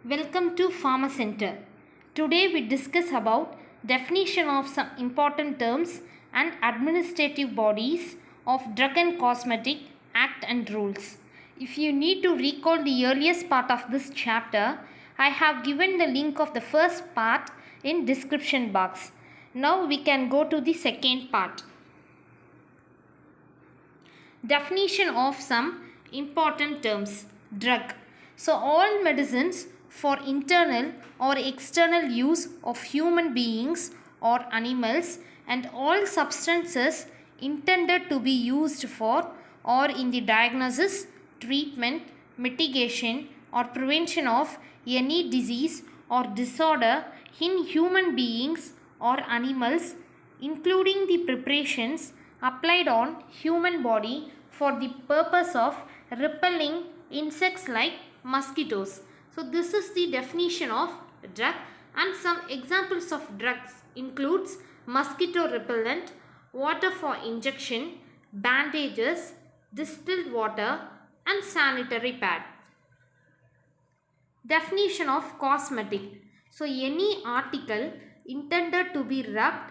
Welcome to Pharma Center. Today we discuss about definition of some important terms and administrative bodies of Drug and Cosmetic Act and Rules. If you need to recall the earliest part of this chapter, I have given the link of the first part in description box. Now we can go to the second part. Definition of some important terms. Drug. So all medicines for internal or external use of human beings or animals, and all substances intended to be used for or in the diagnosis, treatment, mitigation or prevention of any disease or disorder in human beings or animals, including the preparations applied on human body for the purpose of repelling insects like mosquitoes. So this is the definition of drug, and some examples of drugs includes mosquito repellent, water for injection, bandages, distilled water and sanitary pad. Definition of cosmetic. So any article intended to be rubbed,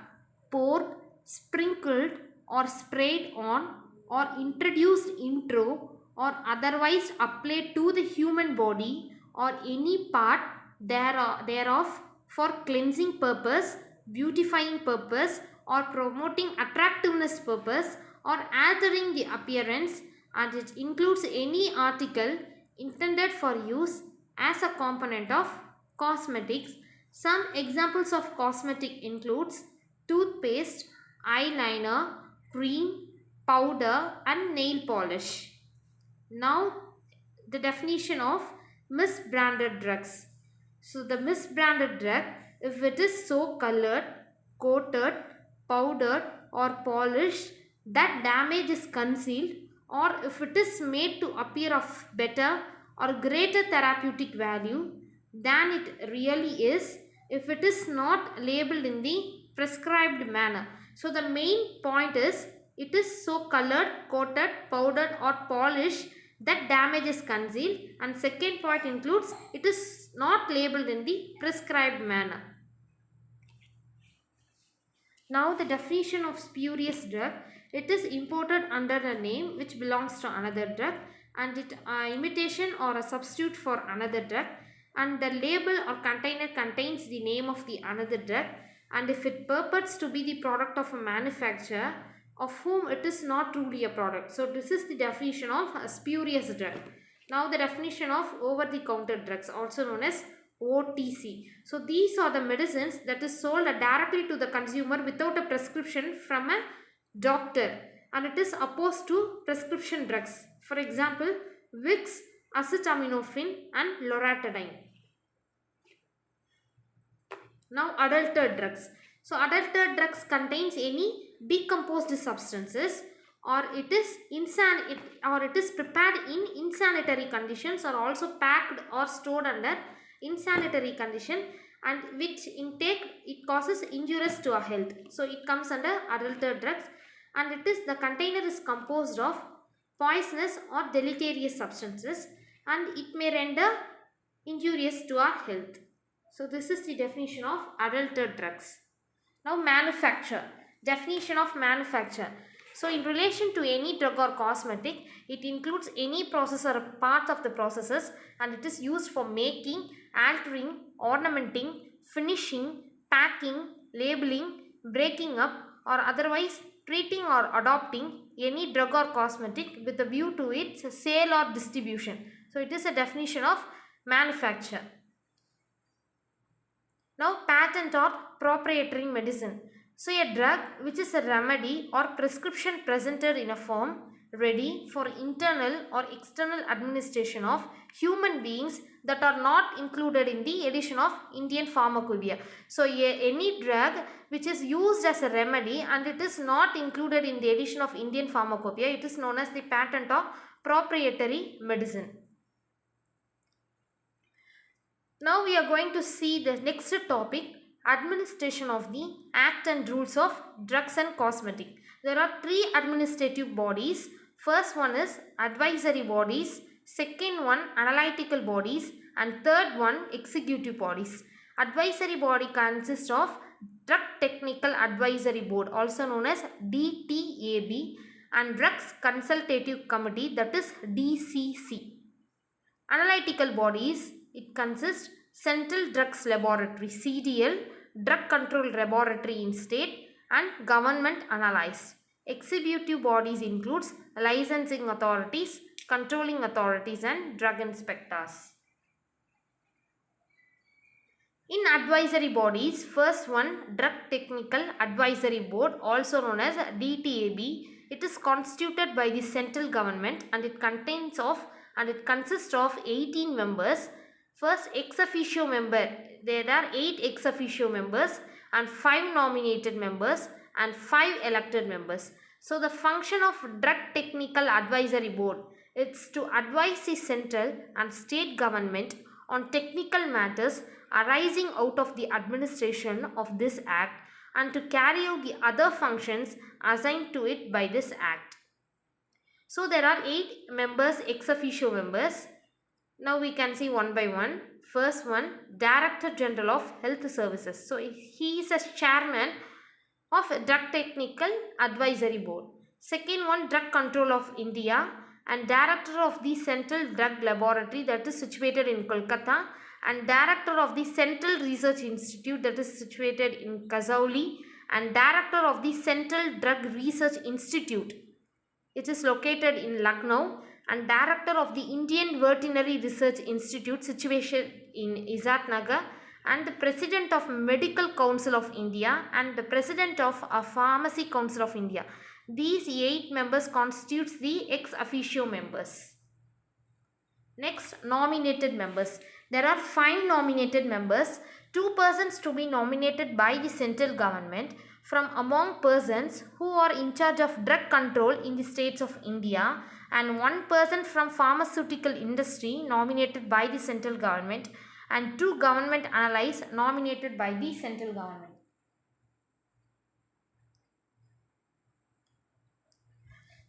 poured, sprinkled or sprayed on or introduced into or otherwise applied to the human body or any part thereof for cleansing purpose, beautifying purpose or promoting attractiveness purpose or altering the appearance, and it includes any article intended for use as a component of cosmetics. Some examples of cosmetic includes toothpaste, eyeliner, cream, powder and nail polish. Now the definition of misbranded drugs. So the misbranded drug, if it is so colored, coated, powdered or polished that damage is concealed, or if it is made to appear of better or greater therapeutic value than it really is, if it is not labeled in the prescribed manner. So the main point is it is so colored, coated, powdered or polished that damage is concealed, and second point includes it is not labeled in the prescribed manner. Now the definition of spurious drug. It is imported under a name which belongs to another drug, and it imitation or a substitute for another drug, and the label or container contains the name of the another drug, and if it purports to be the product of a manufacturer of whom it is not truly a product. So this is the definition of a spurious drug. Now the definition of over-the-counter drugs, also known as OTC. So these are the medicines that is sold directly to the consumer without a prescription from a doctor, and it is opposed to prescription drugs. For example, Vicks, acetaminophen and loratadine. Now adulterated drugs. So adulterated drugs contains any decomposed substances, or it is prepared in insanitary conditions, or also packed or stored under insanitary condition, and which intake it causes injuries to our health. So it comes under adulterated drugs, and the container is composed of poisonous or deleterious substances, and it may render injurious to our health. So this is the definition of adulterated drugs. Now manufacture. Definition of manufacture. So in relation to any drug or cosmetic, it includes any process or part of the processes, and it is used for making, altering, ornamenting, finishing, packing, labeling, breaking up or otherwise treating or adopting any drug or cosmetic with a view to its sale or distribution. So it is a definition of manufacture. Now patent or proprietary medicine. So a drug which is a remedy or prescription presented in a form ready for internal or external administration of human beings that are not included in the edition of Indian Pharmacopoeia. So any drug which is used as a remedy and it is not included in the edition of Indian Pharmacopoeia, it is known as the patent or proprietary medicine. Now we are going to see the next topic, administration of the Act and Rules of Drugs and Cosmetic. There are three administrative bodies. First one is advisory bodies, second one analytical bodies, And third one, executive bodies. Advisory body consists of Drug Technical Advisory Board, also known as DTAB, and Drugs Consultative Committee, that is DCC. Analytical bodies, it consists Central Drugs Laboratory CDL, Drug Control Laboratory in state, and government analyzed. Executive bodies includes licensing authorities, controlling authorities, and drug inspectors. In advisory bodies, first one, Drug Technical Advisory Board, also known as DTAB. It is constituted by the central government and it consists of 18 members. First, ex officio member. There are 8 ex officio members and 5 nominated members and 5 elected members. So the function of Drug Technical Advisory Board is to advise the central and state government on technical matters arising out of the administration of this act and to carry out the other functions assigned to it by this act. So there are 8 members, ex officio members. Now we can see one by one. First one, Director General of Health Services. So he is a chairman of Drug Technical Advisory Board. Second one, Drug Control of India and Director of the Central Drug Laboratory, that is situated in Kolkata, and Director of the Central Research Institute, that is situated in Kasauli, and Director of the Central Drug Research Institute, it is located in Lucknow, and Director of the Indian Veterinary Research Institute, situated in Izatnagar, and the President of Medical Council of India and the President of a Pharmacy Council of India. These 8 members constitutes the ex officio members. Next, nominated members. There are 5 nominated members, 2 persons to be nominated by the central government from among persons who are in charge of drug control in the states of India, and 1 person from pharmaceutical industry nominated by the central government, and 2 government analysts nominated by the central government.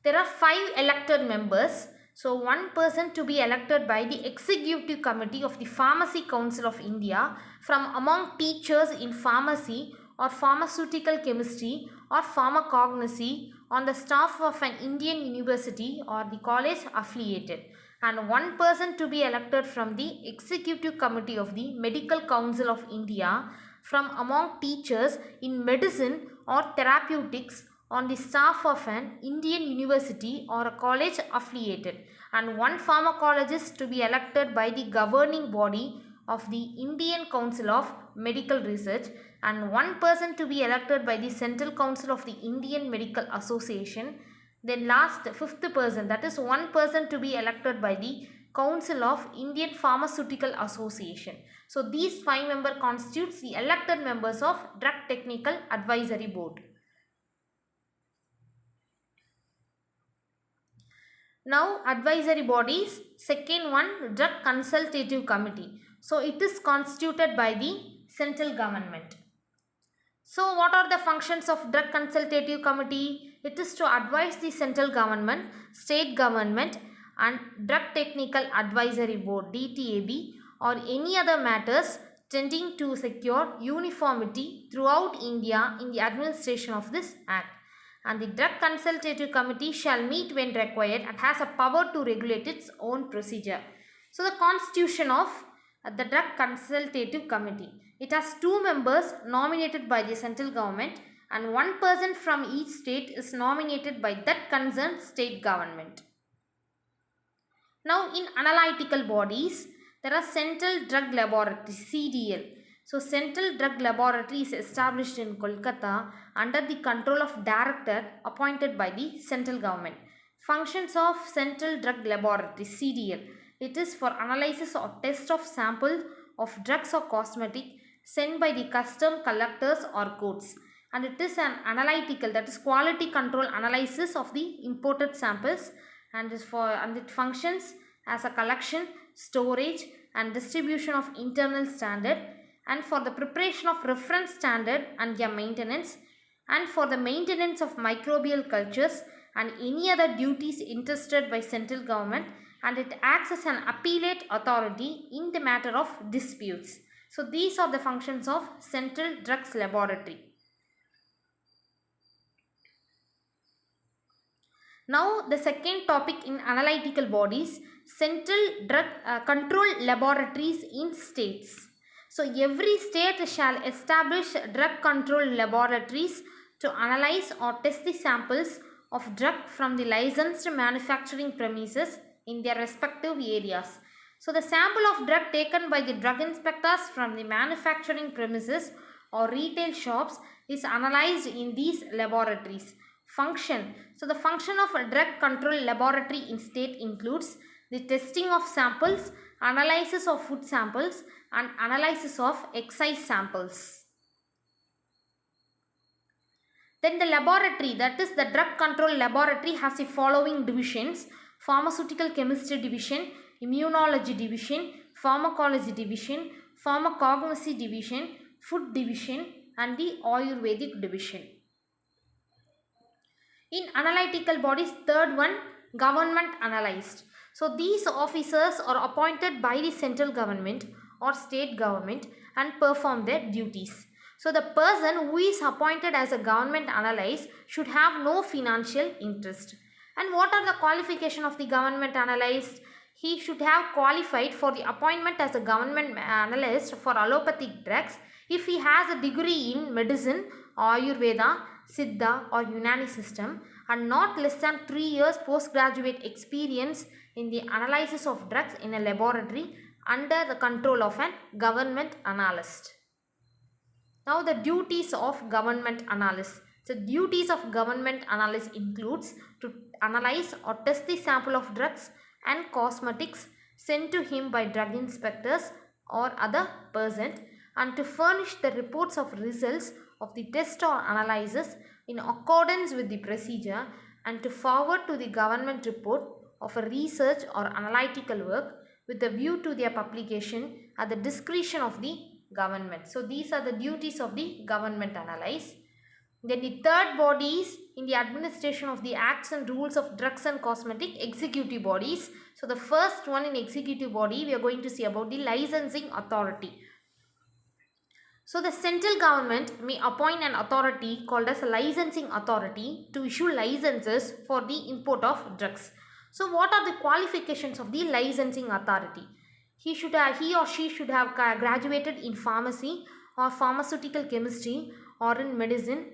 There are 5 elected members. So 1 person to be elected by the Executive Committee of the Pharmacy Council of India from among teachers in pharmacy or pharmaceutical chemistry or pharmacognosy on the staff of an Indian university or the college affiliated, and 1 person to be elected from the Executive Committee of the Medical Council of India from among teachers in medicine or therapeutics on the staff of an Indian university or a college affiliated, and 1 pharmacologist to be elected by the governing body of the Indian Council of Medical Research, and 1 person to be elected by the Central Council of the Indian Medical Association. Then last, 5th person, that is 1 person to be elected by the Council of Indian Pharmaceutical Association. So these 5 members constitutes the elected members of Drug Technical Advisory Board. Now advisory bodies, second one, Drug Consultative Committee. So it is constituted by the central government. So what are the functions of Drug Consultative Committee? It is to advise the central government, state government and Drug Technical Advisory Board DTAB or any other matters tending to secure uniformity throughout India in the administration of this act. And the Drug Consultative Committee shall meet when required and has a power to regulate its own procedure. So the constitution of the Drug Consultative Committee. It has 2 members nominated by the central government and 1 person from each state is nominated by that concerned state government. Now in analytical bodies, there are Central Drug Laboratory CDL. So Central Drug Laboratory is established in Kolkata under the control of director appointed by the central government. Functions of Central Drug Laboratory CDL. It is for analysis or test of samples of drugs or cosmetic sent by the custom collectors or courts, and it is an analytical, that is quality control analysis of the imported samples, and it functions as a collection, storage and distribution of internal standard, and for the preparation of reference standard and their maintenance, and for the maintenance of microbial cultures and any other duties entrusted by central government and it acts as an appellate authority in the matter of disputes. So these are the functions of Central Drugs Laboratory. Now the second topic in analytical bodies, central drug control laboratories in states. So every state shall establish drug control laboratories to analyze or test the samples of drug from the licensed manufacturing premises in their respective areas. So the sample of drug taken by the drug inspectors from the manufacturing premises or retail shops is analyzed in these laboratories. Function. So the function of a drug control laboratory in state includes the testing of samples, analysis of food samples, and analysis of excise samples. Then the laboratory, that is the drug control laboratory, has the following divisions: pharmaceutical chemistry division, immunology division, pharmacology division, pharmacognosy division, food division, and the Ayurvedic division. In analytical bodies, third one, government analyst. So these officers are appointed by the central government or state government and perform their duties. So the person who is appointed as a government analyst should have no financial interest. And what are the qualification of the government analyst? He should have qualified for the appointment as a government analyst for allopathic drugs if he has a degree in medicine, Ayurveda, Siddha or Unani system, and not less than 3 years postgraduate experience in the analysis of drugs in a laboratory under the control of an government analyst. Now the duties of government analyst. So duties of government analyst includes to analyze or test the sample of drugs and cosmetics sent to him by drug inspectors or other person, and to furnish the reports of results of the test or analysis in accordance with the procedure, and to forward to the government report of a research or analytical work with a view to their publication at the discretion of the government. So these are the duties of the government analyst. Then the third body is in the administration of the acts and rules of drugs and cosmetic, executive bodies. So the first one in executive body, we are going to see about the licensing authority. So the central government may appoint an authority called as a licensing authority to issue licenses for the import of drugs. So what are the qualifications of the licensing authority? He or she should have graduated in pharmacy or pharmaceutical chemistry or in medicine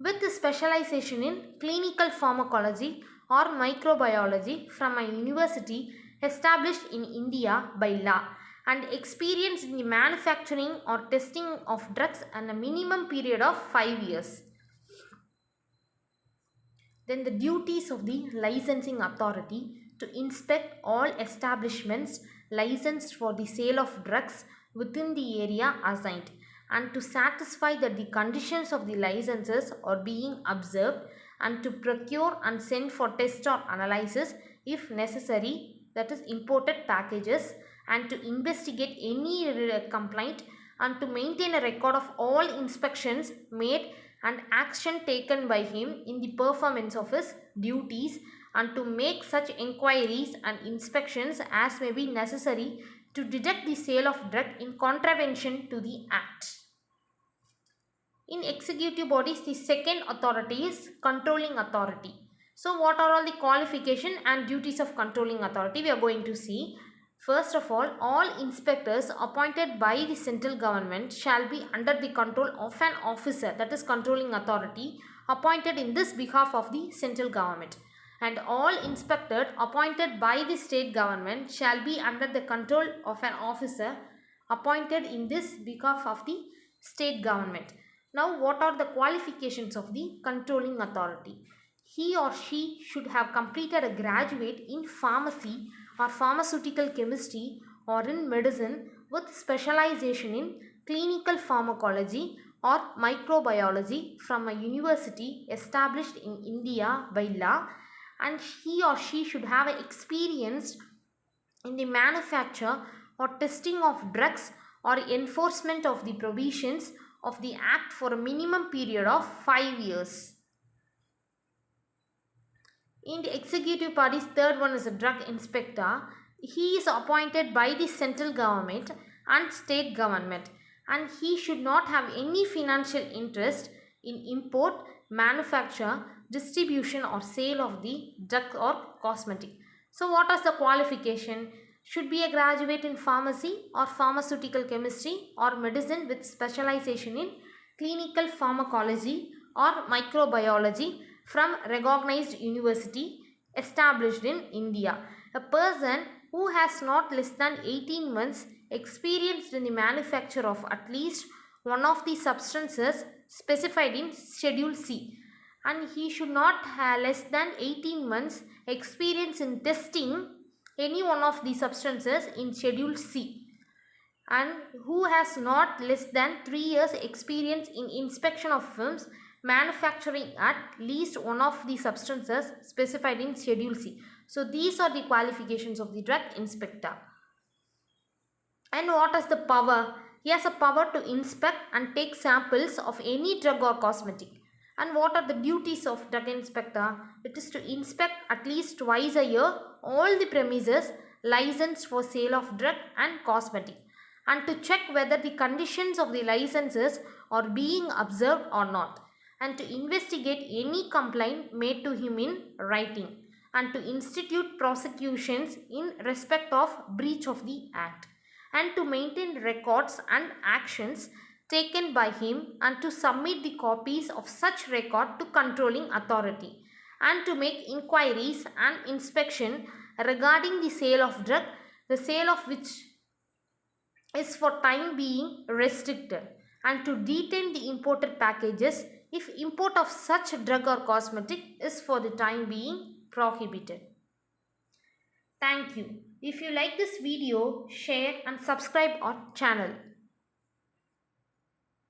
with specialization in clinical pharmacology or microbiology from a university established in India by law, and experience in the manufacturing or testing of drugs and a minimum period of 5 years. Then the duties of the licensing authority to inspect all establishments licensed for the sale of drugs within the area assigned, and to satisfy that the conditions of the licenses are being observed, and to procure and send for test or analysis if necessary, that is imported packages, and to investigate any complaint, and to maintain a record of all inspections made and action taken by him in the performance of his duties, and to make such inquiries and inspections as may be necessary to detect the sale of drug in contravention to the act. In executive bodies, the second authority is controlling authority. So what are all the qualification and duties of controlling authority? We are going to see. First of all inspectors appointed by the central government shall be under the control of an officer, that is controlling authority, appointed in this behalf of the central government. And all inspectors appointed by the state government shall be under the control of an officer appointed in this behalf of the state government. Now what are the qualifications of the controlling authority? He or she should have completed a graduate in pharmacy or pharmaceutical chemistry or in medicine with specialization in clinical pharmacology or microbiology from a university established in India by law, and he or she should have experience in the manufacture or testing of drugs or enforcement of the provisions of the act for a minimum period of 5 years. In the executive party's third one is a drug inspector. He is appointed by the central government and state government, and he should not have any financial interest in import, manufacture, distribution or sale of the drug or cosmetic. So what is the qualification? Should be a graduate in pharmacy or pharmaceutical chemistry or medicine with specialization in clinical pharmacology or microbiology from recognized university established in India. A person who has not less than 18 months experienced in the manufacture of at least one of the substances specified in Schedule C, and he should not have less than 18 months experience in testing any one of the substances in Schedule C, and who has not less than 3 years experience in inspection of films manufacturing at least one of the substances specified in Schedule C. So these are the qualifications of the drug inspector. And what is the power? He has a power to inspect and take samples of any drug or cosmetic. And what are the duties of drug inspector? It is to inspect at least twice a year all the premises licensed for sale of drug and cosmetic, and to check whether the conditions of the licenses are being observed or not, and to investigate any complaint made to him in writing, and to institute prosecutions in respect of breach of the act, and to maintain records and actions taken by him, and to submit the copies of such record to controlling authority, and to make inquiries and inspection regarding the sale of drug, the sale of which is for time being restricted, and to detain the imported packages if import of such drug or cosmetic is for the time being prohibited. Thank you. If you like this video, share and subscribe our channel.